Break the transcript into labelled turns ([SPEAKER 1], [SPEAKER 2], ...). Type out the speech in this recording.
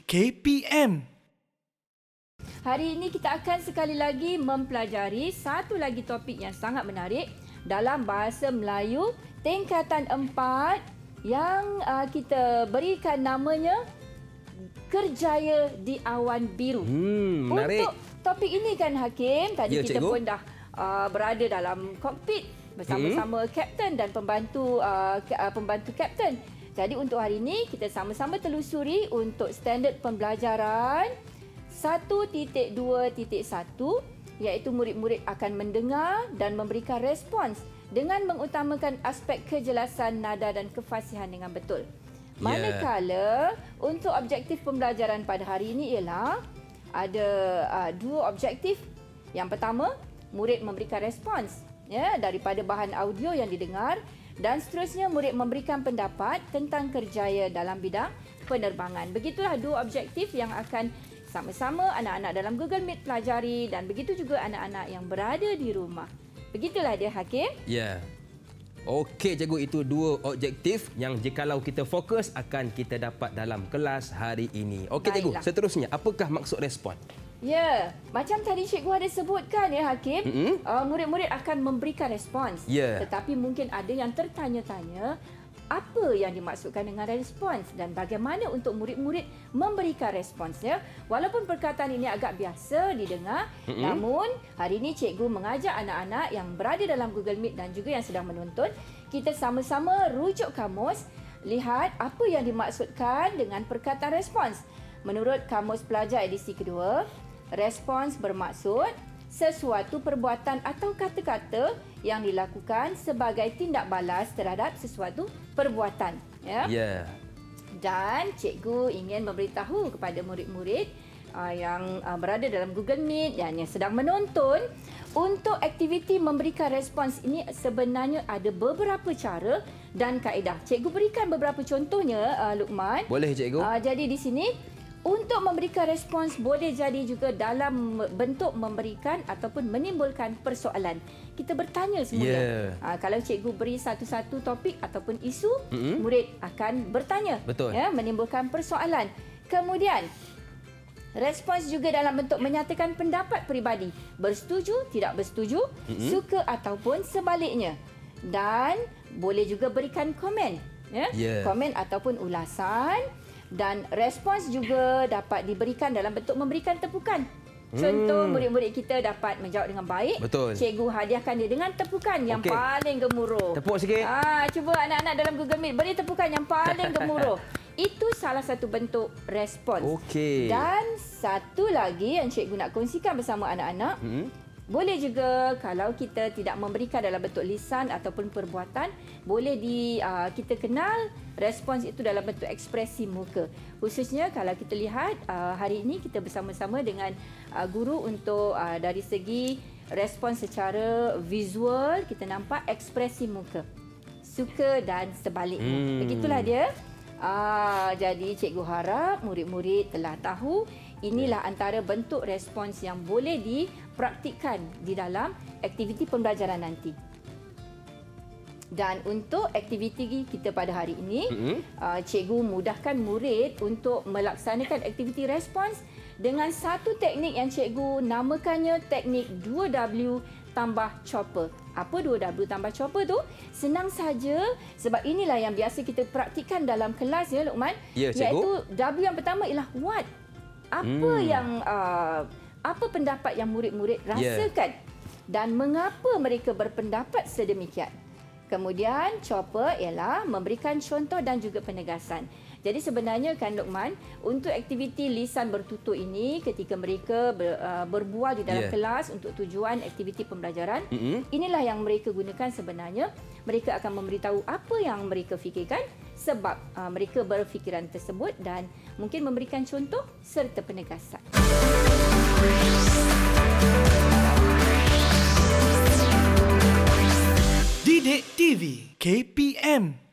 [SPEAKER 1] KPM.
[SPEAKER 2] Hari ini kita akan sekali lagi mempelajari satu lagi topik yang sangat menarik dalam bahasa Melayu tingkatan 4 yang kita berikan namanya Kerjaya di Awan Biru.
[SPEAKER 3] Menarik.
[SPEAKER 2] Untuk topik ini kan Hakim, tadi
[SPEAKER 3] Ya,
[SPEAKER 2] kita
[SPEAKER 3] cikgu.
[SPEAKER 2] pun dah berada dalam kokpit bersama-sama kapten dan pembantu kapten. Jadi untuk hari ini kita sama-sama telusuri untuk standard pembelajaran 1.2.1 iaitu murid-murid akan mendengar dan memberikan respons dengan mengutamakan aspek kejelasan nada dan kefasihan dengan betul. Manakala untuk objektif pembelajaran pada hari ini ialah ada dua objektif. Yang pertama, murid memberikan respons daripada bahan audio yang didengar, dan seterusnya murid memberikan pendapat tentang kerjaya dalam bidang penerbangan. Begitulah dua objektif yang akan sama-sama anak-anak dalam Google Meet pelajari, dan begitu juga anak-anak yang berada di rumah. Begitulah dia Hakim.
[SPEAKER 3] Ya. Okey cikgu, itu dua objektif yang jikalau kita fokus akan kita dapat dalam kelas hari ini. Okey cikgu,
[SPEAKER 2] Baiklah.
[SPEAKER 3] seterusnya apakah maksud respon?
[SPEAKER 2] Ya, macam tadi cikgu ada sebutkan ya Hakim, murid-murid akan memberikan respons.
[SPEAKER 3] Ya.
[SPEAKER 2] Tetapi mungkin ada yang tertanya-tanya apa yang dimaksudkan dengan respons dan bagaimana untuk murid-murid memberikan respons ya. Walaupun perkataan ini agak biasa didengar, namun hari ini cikgu mengajak anak-anak yang berada dalam Google Meet dan juga yang sedang menonton, kita sama-sama rujuk kamus, lihat apa yang dimaksudkan dengan perkataan respons. Menurut Kamus Pelajar edisi kedua, respons bermaksud sesuatu perbuatan atau kata-kata yang dilakukan sebagai tindak balas terhadap sesuatu perbuatan. Ya. Dan cikgu ingin memberitahu kepada murid-murid yang berada dalam Google Meet dan yang sedang menonton, untuk aktiviti memberikan respons ini sebenarnya ada beberapa cara dan kaedah. Cikgu berikan beberapa contohnya, Luqman.
[SPEAKER 3] Boleh cikgu?
[SPEAKER 2] Jadi di sini, untuk memberikan respons boleh jadi juga dalam bentuk memberikan ataupun menimbulkan persoalan. Kita bertanya semula. Kalau cikgu beri satu-satu topik ataupun isu, murid akan bertanya.
[SPEAKER 3] Betul.
[SPEAKER 2] Menimbulkan persoalan. Kemudian, respons juga dalam bentuk menyatakan pendapat peribadi. Bersetuju, tidak bersetuju, suka ataupun sebaliknya. Dan boleh juga berikan komen. Komen ataupun ulasan. Dan respons juga dapat diberikan dalam bentuk memberikan tepukan. Contoh, murid-murid kita dapat menjawab dengan baik.
[SPEAKER 3] Betul.
[SPEAKER 2] Cikgu hadiahkan dia dengan tepukan yang paling gemuruh.
[SPEAKER 3] Tepuk sikit.
[SPEAKER 2] Cuba anak-anak dalam Google Meet beri tepukan yang paling gemuruh. Itu salah satu bentuk respons.
[SPEAKER 3] Okey.
[SPEAKER 2] Dan satu lagi yang cikgu nak kongsikan bersama anak-anak, boleh juga kalau kita tidak memberikan dalam bentuk lisan ataupun perbuatan, boleh kita kenal respons itu dalam bentuk ekspresi muka. Khususnya kalau kita lihat hari ini kita bersama-sama dengan guru untuk dari segi respons secara visual, kita nampak ekspresi muka. Suka dan sebaliknya. Begitulah dia. Jadi cikgu harap murid-murid telah tahu inilah antara bentuk respons yang boleh dipraktikkan di dalam aktiviti pembelajaran nanti. Dan untuk aktiviti kita pada hari ini, cikgu mudahkan murid untuk melaksanakan aktiviti respons dengan satu teknik yang cikgu namakannya teknik 2W tambah chopper. Apa 2W tambah chopper tu? Senang saja, sebab inilah yang biasa kita praktikkan dalam kelas ya Luqman.
[SPEAKER 3] Ya, cikgu.
[SPEAKER 2] Iaitu W yang pertama ialah what. Apa pendapat yang murid-murid rasakan dan mengapa mereka berpendapat sedemikian. Kemudian chopper ialah memberikan contoh dan juga penegasan. Jadi sebenarnya kan Luqman, untuk aktiviti lisan bertutur ini ketika mereka berbual di dalam kelas untuk tujuan aktiviti pembelajaran, inilah yang mereka gunakan sebenarnya. Mereka akan memberitahu apa yang mereka fikirkan, sebab mereka berfikiran tersebut, dan mungkin memberikan contoh serta penegasan.
[SPEAKER 1] Didik TV KPM.